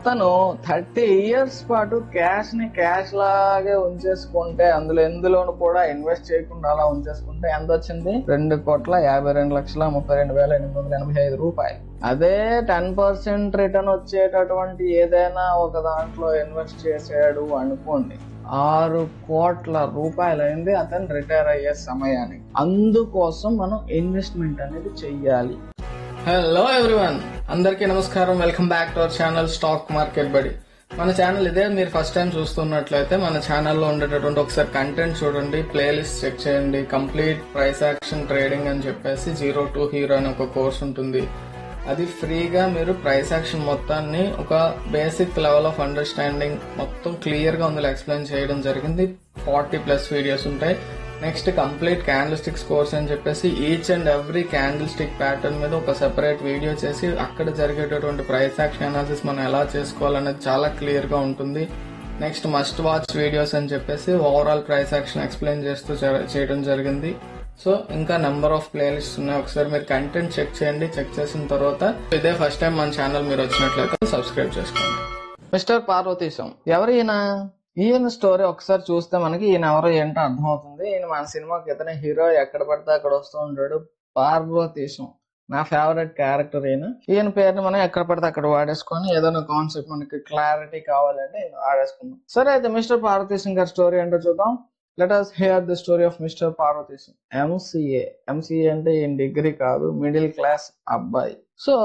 తను 30 years పాటు cash ని క్యాష్ లాగే ఉంచేసుకుంటే, ఎందులోను కూడా ఇన్వెస్ట్ చేయకుండా అలా ఉంచేసుకుంటే ఎంత వచ్చింది? 2,52,32,885 రూపాయలు. అదే 10% రిటర్న్ వచ్చేటటువంటి ఏదైనా ఒక దాంట్లో ఇన్వెస్ట్ చేసాడు అనుకోండి, 6 కోట్ల రూపాయలు అయింది అతను రిటైర్ అయ్యే సమయానికి. అందుకోసం మనం ఇన్వెస్ట్మెంట్ అనేది చెయ్యాలి. హలో ఎవ్రీవన్, అందరికీ నమస్కారం. Welcome back to our channel stock market బడి. మన ఛానల్ ఇదే మీరు ఫస్ట్ టైం చూస్తున్నట్లయితే మన ఛానల్లో ఉండేటటువంటి ఒకసారి కంటెంట్ చూడండి, ప్లేలిస్ట్ చెక్ చేయండి. కంప్లీట్ ప్రైస్ యాక్షన్ ట్రేడింగ్ అని చెప్పేసి 0 to Hero అని ఒక కోర్స్ ఉంటుంది. అది ఫ్రీగా మీరు ప్రైస్ యాక్షన్ మొత్తాన్ని ఒక బేసిక్ లెవెల్ ఆఫ్ అండర్స్టాండింగ్ మొత్తం క్లియర్ గా అందులో ఎక్స్ప్లెయిన్ చేయడం జరిగింది. 40+ వీడియోస్ ఉంటాయి. Next complete candle sticks course అని చెప్పేసి each and every candle stick pattern మీద ఒక సెపరేట్ వీడియో చేసి అక్కడ జరిగేటటువంటి ప్రైస్ యాక్షన్ అనాలిసిస్ మనం ఎలా చేసుకోవాలనేది చాలా క్లియర్ గా ఉంటుంది. నెక్స్ట్ మస్ట్ వాచ్ వీడియోస్ అని చెప్పేసి ఓవరాల్ ప్రైస్ యాక్షన్ ఎక్స్ప్లెయిన్ చేస్తూ చేయడం జరిగింది. సో ఇంకా నెంబర్ ఆఫ్ ప్లేలిస్ట్ ఉన్నాయి. ఒకసారి మీరు కంటెంట్ చెక్ చేయండి. చెక్ చేసిన తర్వాత ఇదే ఫస్ట్ టైం మన ఛానల్ మీరు వచ్చినట్లయితే సబ్స్క్రైబ్ చేసుకోండి. మిస్టర్ పార్వతీశం ఎవరైనా ఈయన స్టోరీ ఒకసారి చూస్తే మనకి ఈయన ఎవరో ఏంటో అర్థమవుతుంది. ఈయన మన సినిమాకి ఇతనే హీరో, ఎక్కడ పడితే అక్కడ వస్తూ ఉంటాడు. పార్వతీశం నా ఫేవరెట్ క్యారెక్టర్. ఈయన పేరుని మనం ఎక్కడ పడితే అక్కడ వాడేసుకొని ఏదైనా కాన్సెప్ట్ మనకి క్లారిటీ కావాలంటే వాడేసుకుందాం. సరే, అయితే మిస్టర్ పార్వతీశం గారి స్టోరీ ఏంటో చూద్దాం. Let us hear the story of mister Parvateesam. MCA అంటే ఈయన డిగ్రీ కాదు, మిడిల్ క్లాస్ అబ్బాయి. సో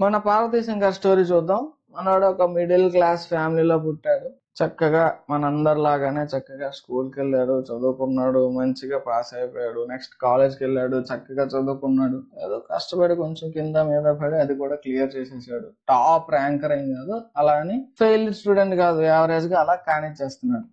మన పార్వతీశం గారి స్టోరీ చూద్దాం. మనోడు ఒక మిడిల్ క్లాస్ ఫ్యామిలీలో పుట్టాడు. చక్కగా మనందరిలాగానే చక్కగా స్కూల్కి వెళ్ళాడు, చదువుకున్నాడు, మంచిగా పాస్ అయిపోయాడు. నెక్స్ట్ కాలేజ్కి వెళ్ళాడు, చక్కగా చదువుకున్నాడు. ఏదో కష్టపడి కొంచెం కింద మీద పడి అది కూడా క్లియర్ చేసేసాడు. టాప్ ర్యాంకర్ ఏం కాదు, అలా అని ఫెయిల్ స్టూడెంట్ కాదు, యావరేజ్ గా అలా కానిచ్చేస్తున్నాడు.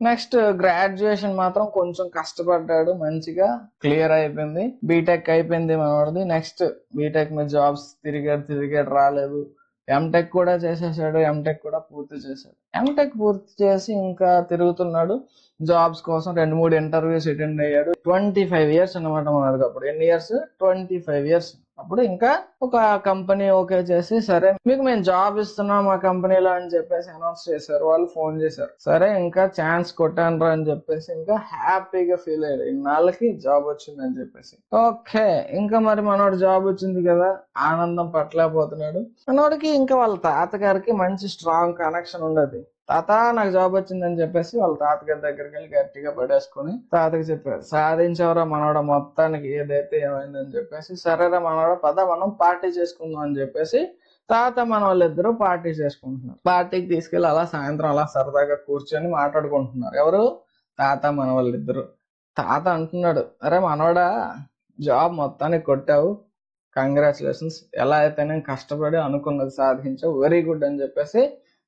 నెక్స్ట్ గ్రాడ్యుయేషన్ మాత్రం కొంచెం కష్టపడ్డాడు, మంచిగా క్లియర్ అయిపోయింది. బీటెక్ అయిపోయింది మనోడిది. నెక్స్ట్ బీటెక్ మీద జాబ్స్ తిరిగాడు రాలేదు. ఎంటెక్ కూడా చేసేసాడు, ఎంటెక్ కూడా పూర్తి చేశాడు. ఎంటెక్ పూర్తి చేసి ఇంకా తిరుగుతున్నాడు జాబ్స్ కోసం. 2-3 ఇంటర్వ్యూస్ అటెండ్ అయ్యాడు. 25 years అనమాట మనకు. అప్పుడు ఎన్ని ఇయర్స్? 25 years. అప్పుడు ఇంకా ఒక కంపెనీ ఓకే చేసి, సరే మీకు మేము జాబ్ ఇస్తున్నాం మా కంపెనీలో అని చెప్పేసి అనౌన్స్ చేశారు. వాళ్ళు ఫోన్ చేశారు. సరే ఇంకా ఛాన్స్ కొట్టాను అని చెప్పేసి ఇంకా హ్యాపీగా ఫీల్ అయ్యాడు. ఇన్నాళ్ళకి జాబ్ వచ్చింది అని చెప్పేసి. ఓకే, ఇంకా మరి మనోడు జాబ్ వచ్చింది కదా, ఆనందం పట్టలేకపోతున్నాడు. మనోడికి ఇంకా వాళ్ళ తాతగారికి మంచి స్ట్రాంగ్ కనెక్షన్ ఉండదు. తాత నాకు జాబ్ వచ్చిందని చెప్పేసి వాళ్ళ తాతగారి దగ్గరికి వెళ్ళి గట్టిగా పడేసుకుని తాతకి చెప్పారు, సాధించవరా మనోడ మొత్తానికి, ఏదైతే ఏమైందని చెప్పేసి. సరేరా మనోడ పద మనం పార్టీ చేసుకుందాం అని చెప్పేసి తాత మన వాళ్ళిద్దరూ పార్టీ చేసుకుంటున్నారు. పార్టీకి తీసుకెళ్లి అలా సాయంత్రం అలా సరదాగా కూర్చొని మాట్లాడుకుంటున్నారు. ఎవరు? తాత మన వాళ్ళిద్దరు. తాత అంటున్నాడు, అరే మనోడా జాబ్ మొత్తానికి కొట్టావు, కంగ్రాచులేషన్స్, ఎలా అయితే నేను కష్టపడి అనుకున్నది సాధించావు, వెరీ గుడ్ అని చెప్పేసి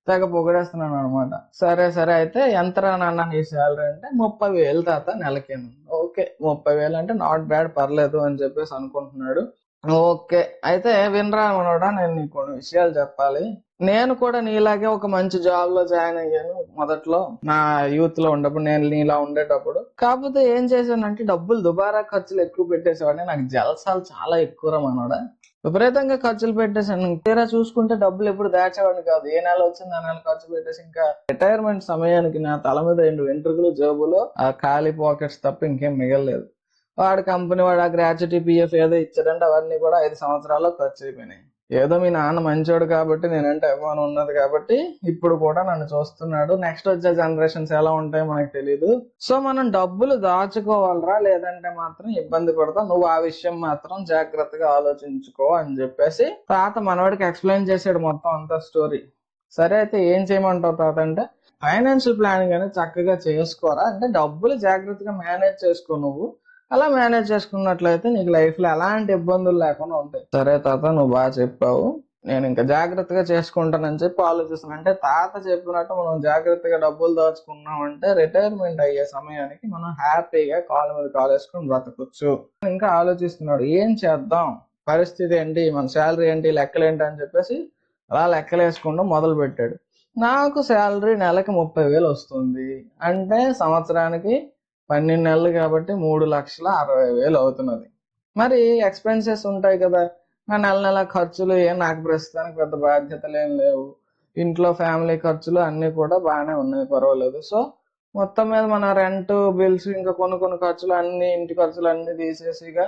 తెగ పొగిడేస్తున్నాను అనమాట. సరే అయితే ఎంతరా నాన్న నీ శాలరీ అంటే 30,000 తాత నెలకి. ఓకే, 30,000 అంటే నాట్ బ్యాడ్, పర్లేదు అని చెప్పేసి అనుకుంటున్నాడు. ఓకే, అయితే వినరా మనోడా, నేను నీకు కొన్ని విషయాలు చెప్పాలి. నేను కూడా నీలాగే ఒక మంచి జాబ్ లో జాయిన్ అయ్యాను మొదట్లో, నా యూత్ లో ఉండేప్పుడు, నేను నీలా ఉండేటప్పుడు. కాకపోతే ఏం చేశానంటే డబ్బులు దుబారా ఖర్చులు ఎక్కువ పెట్టేసేవాడిని. నాకు జలసాలు చాలా ఎక్కువ మనోడా, విపరీతంగా ఖర్చులు పెట్టేశాను. తీరా చూసుకుంటే డబ్బులు ఎప్పుడు దాచేవాడిని కాదు. ఏ నెల వచ్చింది ఆ నెల ఖర్చు పెట్టేసి ఇంకా రిటైర్మెంట్ సమయానికి నా తల మీద 2 వెంట్రుకలు జేబులో ఆ ఖాళీ పాకెట్స్ తప్ప ఇంకేం మిగలలేదు. వాడు కంపెనీ వాడు ఆ గ్రాట్యుటీ పిఎఫ్ ఏదో ఇచ్చాడంటే అవన్నీ కూడా 5 సంవత్సరాల్లో ఖర్చు అయిపోయినాయి. ఏదో మీ నాన్న మంచోడు కాబట్టి, నేనంటే అభిమానం ఉన్నది కాబట్టి ఇప్పుడు కూడా నన్ను చూస్తున్నాడు. నెక్స్ట్ వచ్చే జనరేషన్స్ ఎలా ఉంటాయో మనకు తెలియదు. సో మనం డబ్బులు దాచుకోవాలరా, లేదంటే మాత్రం ఇబ్బంది పడతాం. నువ్వు ఆ విషయం మాత్రం జాగ్రత్తగా ఆలోచించుకో అని చెప్పేసి తాత మనవాడికి ఎక్స్ప్లెయిన్ చేసాడు మొత్తం అంతా స్టోరీ. సరే అయితే ఏం చేయమంటావు తాత అంటే, ఫైనాన్షియల్ ప్లానింగ్ అనేది చక్కగా చేసుకోరా, అంటే డబ్బులు జాగ్రత్తగా మేనేజ్ చేసుకో. నువ్వు అలా మేనేజ్ చేసుకున్నట్లయితే నీకు లైఫ్ లో ఎలాంటి ఇబ్బందులు లేకుండా ఉంటాయి. సరే తాత, నువ్వు బాగా చెప్పావు, నేను ఇంకా జాగ్రత్తగా చేసుకుంటానని చెప్పి ఆలోచిస్తున్నాను. అంటే తాత చెప్పినట్టు మనం జాగ్రత్తగా డబ్బులు దాచుకున్నాం అంటే రిటైర్మెంట్ అయ్యే సమయానికి మనం హ్యాపీగా కాళ్ళ మీద కాలు వేసుకుని బ్రతకొచ్చు. ఇంకా ఆలోచిస్తున్నాడు ఏం చేద్దాం, పరిస్థితి ఏంటి, మన శాలరీ ఏంటి, లెక్కలేంటి అని చెప్పేసి అలా లెక్కలు వేసుకుంటూ మొదలు పెట్టాడు. నాకు శాలరీ నెలకి 30,000 వస్తుంది అంటే సంవత్సరానికి 12 నెలలు కాబట్టి 3,60,000 అవుతున్నది. మరి ఎక్స్పెన్సెస్ ఉంటాయి కదా, నా నెల ఖర్చులు ఏం నాకు ప్రస్తుతానికి పెద్ద బాధ్యతలు ఏం లేవు. ఇంట్లో ఫ్యామిలీ ఖర్చులు అన్ని కూడా బాగానే ఉన్నాయి, పర్వాలేదు. సో మొత్తం మీద మన రెంట్ బిల్స్ ఇంకా కొన్ని ఖర్చులు అన్ని, ఇంటి ఖర్చులు అన్ని తీసేసిగా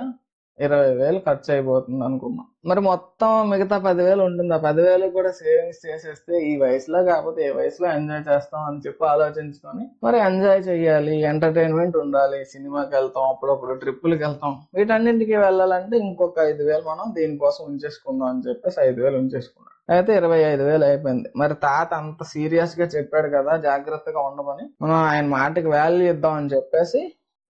20,000 ఖర్చు అయిపోతుంది అనుకున్నాం. మరి మొత్తం మిగతా 10,000 ఉంటుంది. ఆ 10,000 కూడా సేవింగ్స్ చేసేస్తే ఈ వయసులో కాకపోతే ఏ వయసులో ఎంజాయ్ చేస్తాం అని చెప్పి ఆలోచించుకొని మరి ఎంజాయ్ చెయ్యాలి, ఎంటర్టైన్మెంట్ ఉండాలి, సినిమాకి వెళ్తాం, అప్పుడప్పుడు ట్రిప్పులకి వెళ్తాం, వీటన్నింటికి వెళ్ళాలంటే ఇంకొక 5,000 మనం దీనికోసం ఉంచేసుకుందాం అని చెప్పేసి 5,000 ఉంచేసుకున్నాం. అయితే 25,000 అయిపోయింది. మరి తాత అంత సీరియస్ గా చెప్పాడు కదా జాగ్రత్తగా ఉండమని, మనం ఆయన మాటకి వాల్యూ ఇద్దాం అని చెప్పేసి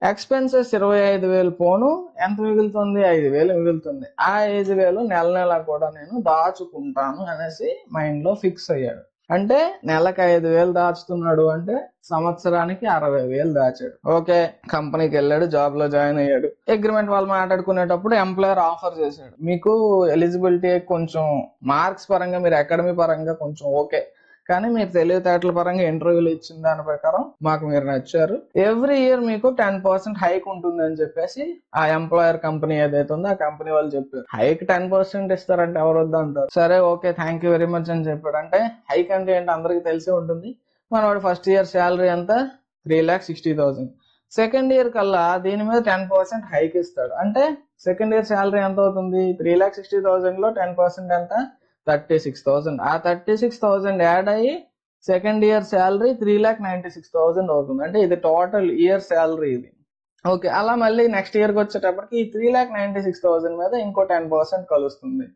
ఎక్స్పెన్సెస్ 25,000 పోను ఎంత మిగులుతుంది, 5,000 మిగులుతుంది. ఆ 5,000 నెల కూడా నేను దాచుకుంటాను అనేసి మైండ్ లో ఫిక్స్ అయ్యాడు. అంటే నెలకు 5,000 దాచుతున్నాడు అంటే సంవత్సరానికి 60,000 దాచాడు. ఓకే, కంపెనీకి వెళ్ళాడు, జాబ్ లో జాయిన్ అయ్యాడు. అగ్రిమెంట్ వాళ్ళు మాట్లాడుకునేటప్పుడు ఎంప్లాయర్ ఆఫర్ చేశాడు, మీకు ఎలిజిబిలిటీ కొంచెం మార్క్స్ పరంగా, మీరు అకాడమీ పరంగా కొంచెం ఓకే, కానీ మీరు తెలివితేటల పరంగా ఇంటర్వ్యూలు ఇచ్చిన దాని ప్రకారం మాకు మీరు నచ్చారు, ఎవ్రీ ఇయర్ మీకు 10% హైక్ ఉంటుంది అని చెప్పేసి ఆ ఎంప్లాయర్ కంపెనీ ఏదైతే ఉందో ఆ కంపెనీ వాళ్ళు చెప్పారు. హైక్ 10% ఇస్తారంటే ఎవరు వద్దా అంటారు. సరే okay, thank you very much అని చెప్పాడు. అంటే హైక్ అంటే ఏంటి అందరికి తెలిసే ఉంటుంది. మనవాడు ఫస్ట్ ఇయర్ శాలరీ ఎంత, 3,60,000. సెకండ్ ఇయర్ కల్లా దీని మీద 10% హైక్ ఇస్తాడు. అంటే సెకండ్ ఇయర్ శాలరీ ఎంత అవుతుంది, 3,60,000 లో 10% ఎంత, 36,000. ఆ 36,000 యాడ్ అయ్యి సెకండ్ ఇయర్ శాలరీ 3,96,000 అవుతుంది. అంటే ఇది టోటల్ ఇయర్ శాలరీ ఇది. ఓకే, అలా మళ్ళీ నెక్స్ట్ ఇయర్కి వచ్చేటప్పటికి ఈ 3,96,000 మీద ఇంకో 10% కలుస్తుంది.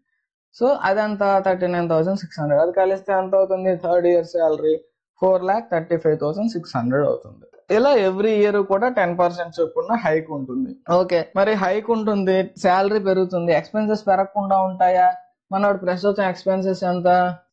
సో అదంతా 39,600. అది కలిస్తే ఎంత అవుతుంది, థర్డ్ ఇయర్ శాలరీ 4,35,600 అవుతుంది. ఇలా ఎవ్రీ ఇయర్ కూడా 10% చొప్పున హైక్ ఉంటుంది. ఓకే, మరి హైక్ ఉంటుంది, శాలరీ పెరుగుతుంది, ఎక్స్పెన్సెస్ పెరగకుండా ఉంటాయా? మనోడు ప్రస్తుతం ఎక్స్పెన్సెస్ ఎంత,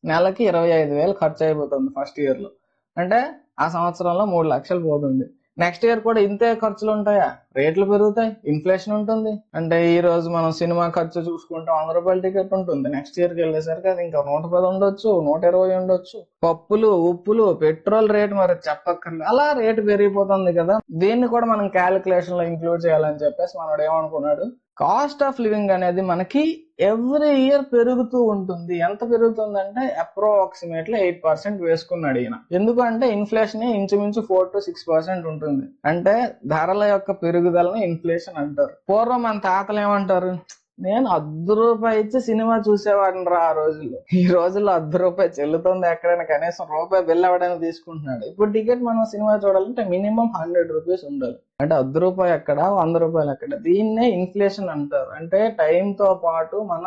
నెలకి 25,000 ఖర్చు అయిపోతుంది ఫస్ట్ ఇయర్ లో. అంటే ఆ సంవత్సరంలో 3 లక్షలు పోతుంది. నెక్స్ట్ ఇయర్ కూడా ఇంతే ఖర్చులు ఉంటాయా? రేట్లు పెరుగుతాయి, ఇన్ఫ్లేషన్ ఉంటుంది. అంటే ఈ రోజు మనం సినిమా ఖర్చు చూసుకుంటే 100 రూపాయల టికెట్ ఉంటుంది, నెక్స్ట్ ఇయర్కి వెళ్ళేసరికి అది ఇంకా 110 ఉండొచ్చు, 120 ఉండొచ్చు. పప్పులు, ఉప్పులు, పెట్రోల్ రేట్ మరి చెప్పక్కర్లేదు, అలా రేటు పెరిగిపోతుంది కదా. దీన్ని కూడా మనం క్యాలిక్యులేషన్ లో ఇంక్లూడ్ చేయాలని చెప్పేసి మనోడు ఏమనుకున్నాడు, కాస్ట్ ఆఫ్ లివింగ్ అనేది మనకి ఎవ్రీ ఇయర్ పెరుగుతూ ఉంటుంది. ఎంత పెరుగుతుందంటే అప్రాక్సిమేట్లీ 8% వేసుకున్నాడు ఈయన. ఎందుకంటే ఇన్ఫ్లేషన్ ఇంచుమించు 4 to 6% ఉంటుంది. అంటే ధరల యొక్క పెరుగుదలని ఇన్ఫ్లేషన్ అంటారు. పూర్వం మన తాతలు ఏమంటారు, నేను ₹1 ఇచ్చి సినిమా చూసేవాడిని రా ఆ రోజుల్లో. ఈ రోజుల్లో ₹1 చెల్లుతుంది ఎక్కడైనా, కనీసం రూపాయి బిల్ ఎవడైనా తీసుకుంటున్నాడు. ఇప్పుడు టికెట్ మనం సినిమా చూడాలంటే మినిమం ₹100 ఉండాలి. అంటే ₹1 ఎక్కడ, ₹100 ఎక్కడ. దీన్నే ఇన్ఫ్లేషన్ అంటారు. అంటే టైంతో పాటు మన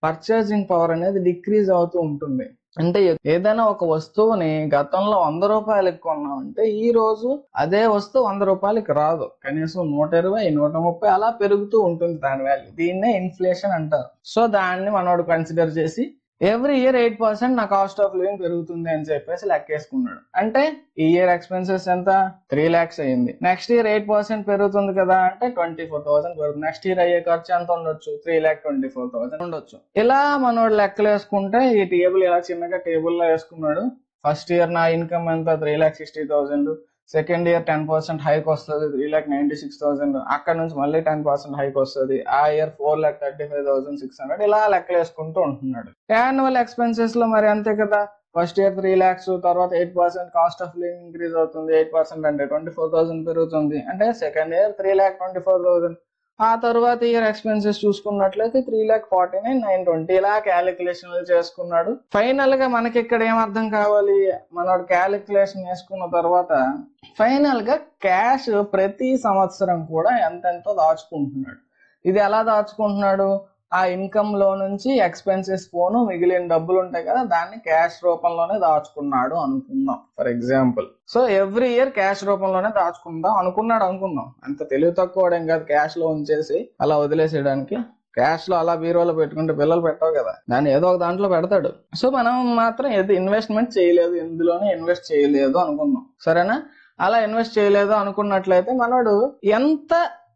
పర్చేసింగ్ పవర్ అనేది డిక్రీజ్ అవుతూ ఉంటుంది. అంటే ఏదైనా ఒక వస్తువుని గతంలో ₹100 కొన్నామంటే ఈ రోజు అదే వస్తువు ₹100 రాదు, కనీసం 120, 130 అలా పెరుగుతూ ఉంటుంది దాని వాల్యూ. దీన్నే ఇన్ఫ్లేషన్ అంటారు. సో దాన్ని మనోడు కన్సిడర్ చేసి ఎవ్రీ ఇయర్ 8% నా కాస్ట్ ఆఫ్ లివింగ్ పెరుగుతుంది అని చెప్పేసి లెక్కేసుకున్నాడు. అంటే ఈ ఇయర్ ఎక్స్పెన్సెస్ ఎంత, 3 lakhs అయింది. నెక్స్ట్ ఇయర్ 8% పెరుగుతుంది కదా, అంటే 24,000 పెరుగుతుంది. నెక్స్ట్ ఇయర్ అయ్యే ఖర్చు ఎంత ఉండొచ్చు, 3,24,000 ఉండొచ్చు. ఇలా మనోడు లెక్కలు వేసుకుంటే ఈ టేబుల్ ఇలా చిన్నగా టేబుల్ లో వేసుకున్నాడు. ఫస్ట్ ఇయర్ నా ఇన్కమ్ ఎంత, 3,60,000. సెకండ్ ఇయర్ 10% హైక్ వస్తుంది, 3,96,000. అక్కడ నుంచి మళ్ళీ 10% హైక్ వస్తుంది, ఆ ఇయర్ 4,35,600. ఇలా లెక్కలు వేసుకుంటూ ఉంటున్నాడు. యాన్యువల్ ఎక్స్పెన్సెస్ లో మరి అంతే కదా, ఫస్ట్ ఇయర్ 3 lakhs, తర్వాత 8% కాస్ట్ ఆఫ్ లివింగ్ ఇంక్రీజ్ అవుతుంది. 8% అంటే 24,000 పెరుగుతుంది. అంటే సెకండ్ ఇయర్ 3,24,000. ఆ తర్వాత ఇయర్ ఎక్స్పెన్సెస్ చూసుకున్నట్లయితే 3,49,920. ఇలా క్యాలిక్యులేషన్లు చేసుకున్నాడు. ఫైనల్ గా మనకి ఇక్కడ ఏం అర్థం కావాలి, మనోడు క్యాలిక్యులేషన్ వేసుకున్న తర్వాత ఫైనల్ గా క్యాష్ ప్రతి సంవత్సరం కూడా ఎంతెంతో దాచుకుంటున్నాడు. ఇది ఎలా దాచుకుంటున్నాడు, ఆ ఇన్కమ్ లో నుంచి ఎక్స్పెన్సెస్ పోను మిగిలిన డబ్బులు ఉంటాయి కదా, దాన్ని క్యాష్ రూపంలోనే దాచుకున్నాడు అనుకుందాం for example. So every year cash రూపంలోనే దాచుకుందాం అనుకుందాం. అంత తెలివి తక్కువ ఏం కాదు క్యాష్ లో ఉంచేసి అలా వదిలేసేయడానికి. క్యాష్ లో అలా బీరోలో పెట్టుకుంటే పిల్లలు పెట్టవు కదా, దాన్ని ఏదో ఒక దాంట్లో పెడతాడు. సో మనం మాత్రం ఏది ఇన్వెస్ట్మెంట్ చేయలేదు, ఎందులోనే ఇన్వెస్ట్ చేయలేదు అనుకుందాం, సరేనా. అలా ఇన్వెస్ట్ చేయలేదు అనుకున్నట్లయితే మనోడు ఎంత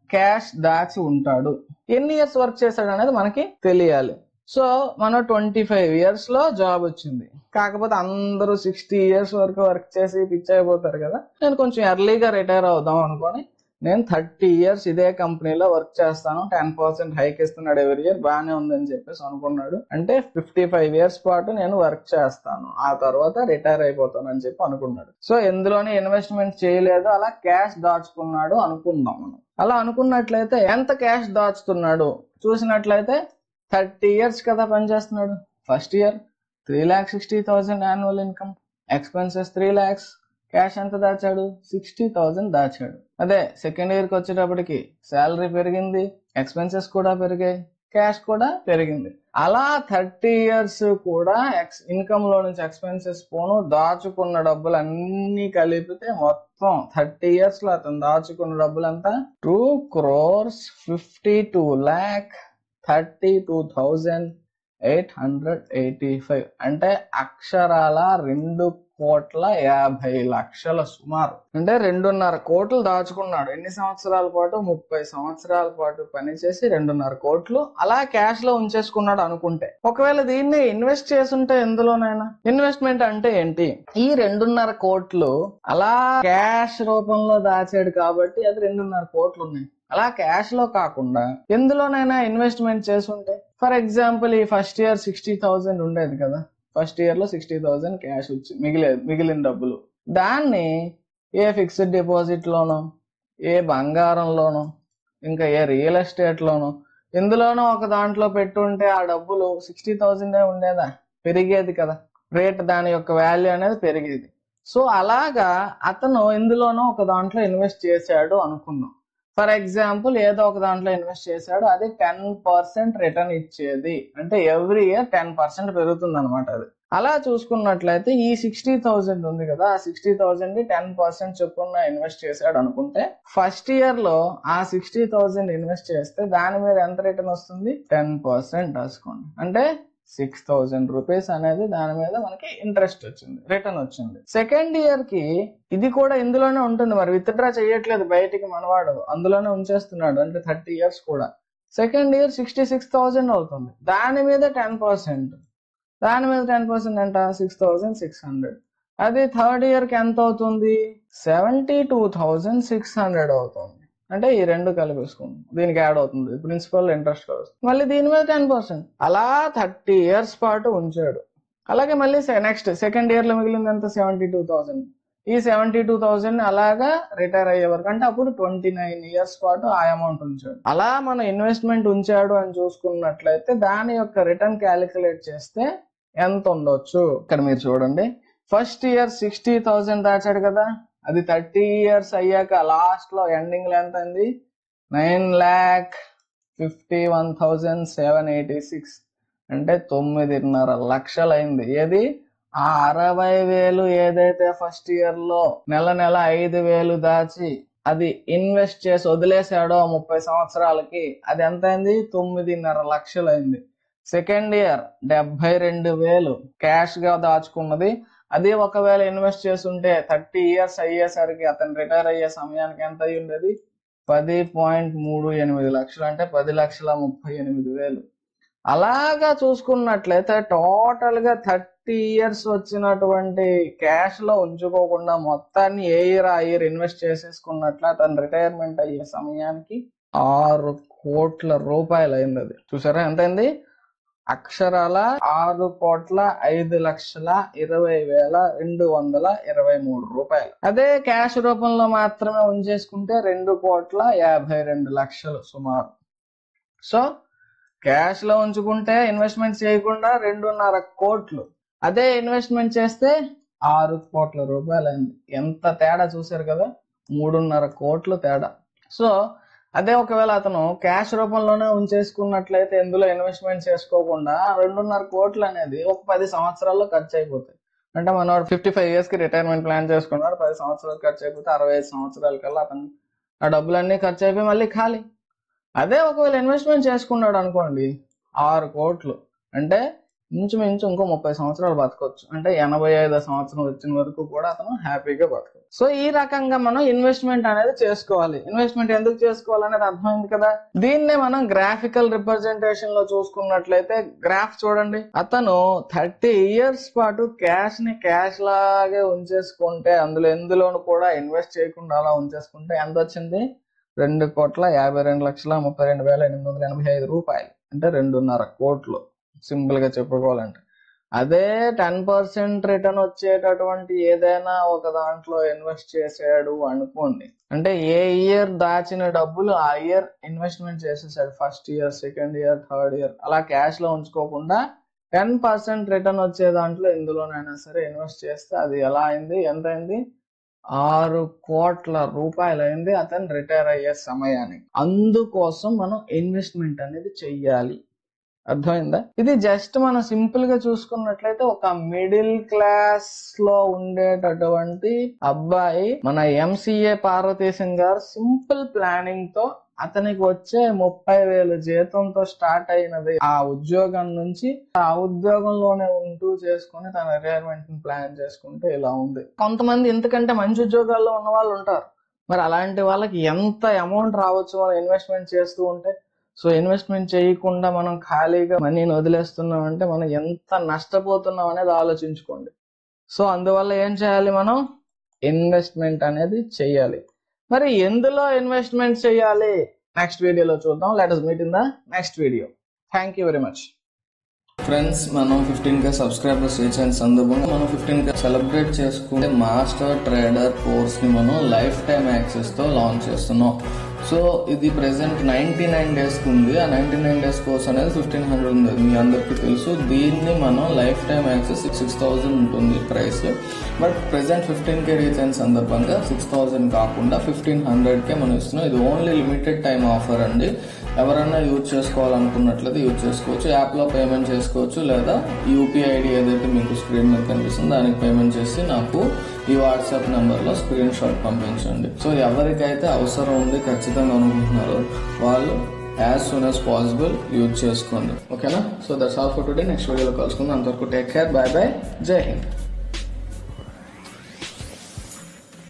క్యాష్ దాచి ఉంటాడు, ఎన్ని ఇయర్స్ వర్క్ చేశాడు అనేది మనకి తెలియాలి. సో మనం 25 years లో జాబ్ వచ్చింది. కాకపోతే అందరూ 60 years వరకు వర్క్ చేసి పిచ్చి అయిపోతారు కదా, నేను కొంచెం ఎర్లీగా రిటైర్ అవుదాం అనుకొని నేను 30 years ఇదే కంపెనీలో వర్క్ చేస్తాను, 10% హైక్ ఇస్తున్నాడు ఎవ్రీ ఇయర్, బాగానే ఉందని చెప్పేసి అనుకున్నాడు. అంటే 55 years పాటు నేను వర్క్ చేస్తాను, ఆ తర్వాత రిటైర్ అయిపోతాను అని చెప్పి అనుకున్నాడు. సో ఎందులోనే ఇన్వెస్ట్మెంట్ చేయలేదు, అలా క్యాష్ దాచుకున్నాడు అనుకుందాం మనం. అలా అనుకున్నట్లయితే ఎంత క్యాష్ దాచుతున్నాడు చూసినట్లయితే 30 years కదా పనిచేస్తున్నాడు. First year 3,60,000 annual income, expenses 3 lakhs, cash ఎంత దాచాడు 60,000 దాచాడు. అదే సెకండ్ ఇయర్ కి వచ్చేటప్పటికి శాలరీ పెరిగింది, ఎక్స్పెన్సెస్ కూడా పెరిగాయి, క్యాష్ కూడా పెరిగింది. అలా 30 years కూడా ఇన్కమ్ లో నుంచి ఎక్స్పెన్సెస్ పోను, దాచుకున్న డబ్బులు అన్ని కలిపితే మొత్తం 30 years లో అతను దాచుకున్న డబ్బులు అంతా 2,52,32,885. అంటే అక్షరాల 2,50,00,000 సుమారు. అంటే 2.5 కోట్లు దాచుకున్నాడు. ఎన్ని సంవత్సరాల పాటు? 30 సంవత్సరాల పాటు పనిచేసి 2.5 కోట్లు అలా క్యాష్ లో ఉంచేసుకున్నాడు అనుకుంటే. ఒకవేళ దీన్ని ఇన్వెస్ట్ చేసుంటే ఎందులోనైనా, ఇన్వెస్ట్మెంట్ అంటే ఏంటి? ఈ 2.5 కోట్లు అలా క్యాష్ రూపంలో దాచాడు కాబట్టి అది 2.5 కోట్లు ఉన్నాయి. అలా క్యాష్ లో కాకుండా ఎందులోనైనా ఇన్వెస్ట్మెంట్ చేసుంటే, ఫర్ ఎగ్జాంపుల్ ఈ ఫస్ట్ ఇయర్ 60,000 ఉండేది కదా, ఫస్ట్ ఇయర్ లో 60,000 క్యాష్ వచ్చి మిగిలిన డబ్బులు, దాన్ని ఏ ఫిక్స్డ్ డిపాజిట్ లోనో, ఏ బంగారంలోనో, ఇంకా ఏ రియల్ ఎస్టేట్ లోనో ఎందులోనో ఒక దాంట్లో పెట్టుంటే ఆ డబ్బులు 60,000 ఉండేదా? పెరిగేది కదా, రేట్ దాని యొక్క వాల్యూ అనేది పెరిగేది. సో అలాగా అతను ఎందులోనో ఒక దాంట్లో ఇన్వెస్ట్ చేశాడు అనుకుందాం. ఫర్ ఎగ్జాంపుల్ ఏదో ఒక దాంట్లో ఇన్వెస్ట్ చేశాడు, అది 10% రిటర్న్ ఇచ్చేది, అంటే ఎవ్రీ ఇయర్ 10% పెరుగుతుంది అనమాట. అది అలా చూసుకున్నట్లయితే ఈ 60,000 ఉంది కదా, ఆ 60,000 ని 10% చొప్పున ఇన్వెస్ట్ చేశాడు అనుకుంటే, ఫస్ట్ ఇయర్ లో ఆ 60,000 ఇన్వెస్ట్ చేస్తే దాని మీద ఎంత రిటర్న్ వస్తుంది? 10% రాసుకోండి. అంటే 6,000 రూపీస్ అనేది దాని మీద మనకి ఇంట్రెస్ట్ వచ్చింది, రిటర్న్ వచ్చింది. సెకండ్ ఇయర్ కి ఇది కూడా ఇందులోనే ఉంటుంది, మరి విత్డ్రా చేయట్లేదు బయటికి మనవాడు, అందులోనే ఉంచేస్తున్నాడు. అంటే 30 years కూడా. సెకండ్ ఇయర్ 66,000 అవుతుంది, దాని మీద 10%, దాని మీద 10% ఎంత? 6,600. అది థర్డ్ ఇయర్ కి ఎంత అవుతుంది? 72,600 అవుతుంది. అంటే ఈ రెండు కలిపేసుకుంది, దీనికి యాడ్ అవుతుంది ప్రిన్సిపల్, ఇంట్రెస్ట్ కలుస్తుంది. మళ్ళీ దీని మీద 10%, అలా 30 years పాటు ఉంచాడు. అలాగే మళ్ళీ నెక్స్ట్ సెకండ్ ఇయర్ లో మిగిలింది ఎంత? 72,000. ఈ 72,000 అలాగా రిటైర్ అయ్యే వరకు, అంటే అప్పుడు 29 years పాటు ఆ అమౌంట్ ఉంచాడు. అలా మనం ఇన్వెస్ట్మెంట్ ఉంచాడు అని చూసుకున్నట్లయితే దాని యొక్క రిటర్న్ క్యాలిక్యులేట్ చేస్తే ఎంత ఉండొచ్చు? ఇక్కడ మీరు చూడండి, ఫస్ట్ ఇయర్ 60,000 దాచాడు కదా, అది 30 years అయ్యాక లాస్ట్ లో ఎండింగ్ లో ఎంత అయింది? 9,51,786. అంటే 9.5 లక్షలు అయింది. ఏది? ఆ 60,000 ఏదైతే ఫస్ట్ ఇయర్ లో నెల 5,000 దాచి అది ఇన్వెస్ట్ చేసి వదిలేసాడో 30 సంవత్సరాలకి, అది ఎంత అయింది? 9.5 లక్షలు అయింది. సెకండ్ ఇయర్ 72,000 క్యాష్ గా దాచుకున్నది, అది ఒకవేళ ఇన్వెస్ట్ చేస్తుంటే 30 years అయ్యేసరికి అతను రిటైర్ అయ్యే సమయానికి ఎంత అయ్యి ఉండేది? 10.38 లక్షలు. అంటే 10,38,000. అలాగా చూసుకున్నట్లయితే టోటల్ గా 30 years వచ్చినటువంటి క్యాష్ లో ఉంచుకోకుండా మొత్తాన్ని ఏ ఇయర్ ఆ ఇయర్ ఇన్వెస్ట్ చేసేసుకున్నట్లు అతను రిటైర్మెంట్ అయ్యే సమయానికి 6 కోట్ల రూపాయలు అయింది. అది చూసారా ఎంత అయింది? అక్షరాల 6,05,20,223 రూపాయలు. అదే క్యాష్ రూపంలో మాత్రమే ఉంచేసుకుంటే 2,52,00,000 సుమారు. సో క్యాష్ లో ఉంచుకుంటే ఇన్వెస్ట్మెంట్ చేయకుండా 2.5 కోట్లు, అదే ఇన్వెస్ట్మెంట్ చేస్తే 6 కోట్ల రూపాయలు అయింది. ఎంత తేడా చూసారు కదా, 3.5 కోట్లు తేడా. సో అదే ఒకవేళ అతను క్యాష్ రూపంలోనే ఉంచేసుకున్నట్లయితే, ఎందులో ఇన్వెస్ట్మెంట్ చేసుకోకుండా 2.5 కోట్లు అనేది ఒక 10 సంవత్సరాల్లో ఖర్చు అయిపోతాయి. అంటే మనవాడు 55 years కి రిటైర్మెంట్ ప్లాన్ చేసుకున్నాడు, 10 సంవత్సరాలు ఖర్చు అయిపోతే 65 సంవత్సరాల కల్లా అతను ఆ డబ్బులన్నీ ఖర్చు అయిపోయి మళ్ళీ ఖాళీ. అదే ఒకవేళ ఇన్వెస్ట్మెంట్ చేసుకున్నాడు అనుకోండి 6 కోట్లు, అంటే ఇంచుమించు ఇంకో 30 సంవత్సరాలు బతకొచ్చు. అంటే 85 సంవత్సరం వచ్చిన వరకు కూడా అతను హ్యాపీగా బతకచ్చు. సో ఈ రకంగా మనం ఇన్వెస్ట్మెంట్ అనేది చేసుకోవాలి. ఇన్వెస్ట్మెంట్ ఎందుకు చేసుకోవాలనేది అర్థమైంది కదా. దీన్నే మనం గ్రాఫికల్ రిప్రజెంటేషన్ లో చూసుకున్నట్లయితే, గ్రాఫ్ చూడండి, అతను 30 years పాటు క్యాష్ ని క్యాష్ లాగే ఉంచేసుకుంటే, అందులోను కూడా ఇన్వెస్ట్ చేయకుండా అలా ఉంచేసుకుంటే ఎంత వచ్చింది? 2,52,32,885 రూపాయలు, అంటే 2.5 కోట్లు సింపుల్ గా చెప్పుకోవాలంటే. అదే 10% రిటర్న్ వచ్చేటటువంటి ఏదైనా ఒక దాంట్లో ఇన్వెస్ట్ చేసాడు అనుకోండి, అంటే ఏ ఇయర్ దాచిన డబ్బులు ఆ ఇయర్ ఇన్వెస్ట్మెంట్ చేసేసాడు, first year, second year, third year, అలా క్యాష్ లో ఉంచుకోకుండా 10% రిటర్న్ వచ్చే దాంట్లో ఎందులోనైనా సరే ఇన్వెస్ట్ చేస్తే అది ఎలా అయింది, ఎంత అయింది, 6 కోట్ల రూపాయలు అయింది అతను రిటైర్ అయ్యే సమయానికి. అందుకోసం మనం ఇన్వెస్ట్మెంట్ అనేది చెయ్యాలి. అర్థమైందా? ఇది జస్ట్ మనం సింపుల్ గా చూసుకున్నట్లయితే ఒక మిడిల్ క్లాస్ లో ఉండేటటువంటి అబ్బాయి మన ఎంసీఏ పార్వతీశం గారు సింపుల్ ప్లానింగ్ తో అతనికి వచ్చే 30,000 జీతంతో స్టార్ట్ అయినది ఆ ఉద్యోగం నుంచి, ఆ ఉద్యోగంలోనే ఉంటూ చేసుకుని తన రిటైర్మెంట్ ని ప్లాన్ చేసుకుంటే ఇలా ఉంది. కొంతమంది ఇంతకంటే మంచి ఉద్యోగాల్లో ఉన్న వాళ్ళు ఉంటారు, మరి అలాంటి వాళ్ళకి ఎంత అమౌంట్ రావచ్చు మనం ఇన్వెస్ట్మెంట్ చేస్తూ ఉంటే. సో ఇన్వెస్ట్మెంట్ చేయకుండా మనం ఖాళీగా మనీని వదిలేస్తున్నాం అంటే మనం ఎంత నష్టపోతున్నాం అనేది ఆలోచించుకోండి. సో అందువల్ల ఏం చేయాలి, మనం ఇన్వెస్ట్మెంట్ అనేది చెయ్యాలి. మరి ఎందులో ఇన్వెస్ట్మెంట్ చేయాలి నెక్స్ట్ వీడియోలో చూద్దాం. Let us meet in the next video. Thank you very much. Friends, మనం 15K సబ్స్క్రైబర్స్ రీచ్ అయిన సందర్భంగా మనం 15K సెలబ్రేట్ చేసుకుంటే మాస్టర్ ట్రేడర్ కోర్స్ ని మనం లైఫ్ టైం యాక్సెస్ తో లాంచ్ చేస్తున్నాం. సో ఇది ప్రెసెంట్ 99 days కి ఉంది. ఆ 99 days కోర్స్ అనేది 1500 ఉంది, మీ అందరికీ తెలుసు. దీన్ని మనం లైఫ్ టైం యాక్సెస్ 6000 ఉంటుంది price. But present 15K reach అయిన సందర్భంగా 6000 కాకుండా 1500K మనం ఇస్తున్నాం. ఇది ఓన్లీ లిమిటెడ్ టైం ఆఫర్ అండి. ఎవరైనా యూజ్ చేసుకోవాలనుకున్నట్లయితే యూజ్ చేసుకోవచ్చు. యాప్లో పేమెంట్ చేసుకోవచ్చు, లేదా యూపీఐ ఐడి ఏదైతే మీకు స్క్రీన్ మీద కనిపిస్తుందో దానికి పేమెంట్ చేసి నాకు ఈ వాట్సాప్ నెంబర్లో స్క్రీన్ షాట్ పంపించండి. సో ఎవరికైతే అవసరం ఉంది ఖచ్చితంగా అనుకుంటున్నారో వాళ్ళు as soon as possible use చేసుకోండి. ఓకేనా? So that's all for today. Next వీడియోలో కలుసుకుందాం. అంతవరకు టేక్ కేర్, బాయ్ బాయ్, జై హింద్.